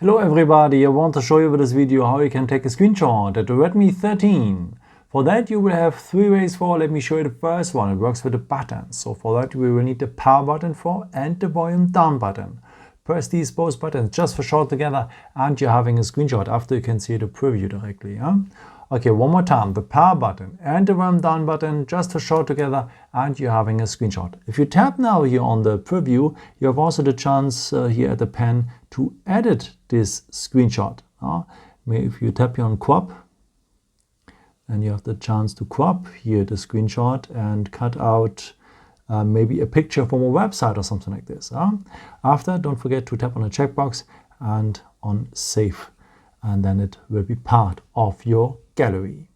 Hello everybody, I want to show you with this video how you can take a screenshot at the Redmi 13. For that you will have three ways for. Let me show you the first one. It works with the buttons. So for that we will need the power button for and the volume down button. Press these both buttons just for short together and you're having a screenshot after you can see the preview directly. Okay, one more time. The power button and the volume down button just for short together and you're having a screenshot. If you tap now here on the preview, you have also the chance here at the pen to edit this screenshot. If you tap here on crop, then you have the chance to crop here the screenshot and cut out maybe a picture from a website or something like this. After, don't forget to tap on the checkbox and on save, and then it will be part of your gallery.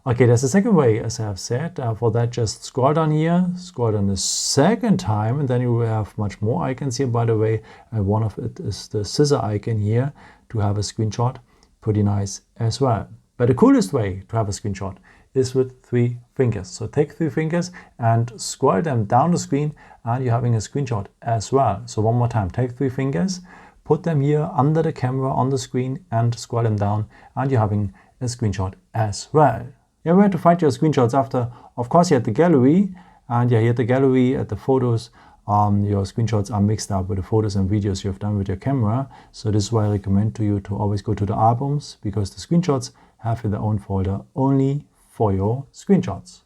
Okay, there's a second way, as I have said. For that, just scroll down here, scroll down the second time, and then you will have much more icons here, by the way. One of it is the scissor icon here to have a screenshot. Pretty nice as well. But the coolest way to have a screenshot is with 3 fingers. So take 3 fingers and scroll them down the screen and you're having a screenshot as well. So one more time, take 3 fingers, put them here under the camera on the screen and scroll them down and you're having a screenshot as well. Yeah, where to find your screenshots after? Of course, you had the gallery, and here at the gallery at the photos, your screenshots are mixed up with the photos and videos you have done with your camera. So this is why I recommend to you to always go to the albums, because the screenshots have their own folder only for your screenshots.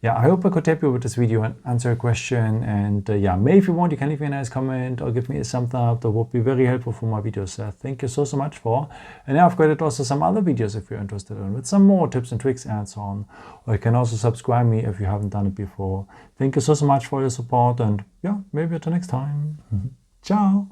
Yeah, I hope I could help you with this video and answer a question. And yeah, maybe if you want, you can leave me a nice comment or give me a thumbs up. That would be very helpful for my videos. Thank you so much for. And now I've created also some other videos if you're interested in, with some more tips and tricks and so on. Or you can also subscribe me if you haven't done it before. Thank you so much for your support, and yeah, maybe until next time. Ciao.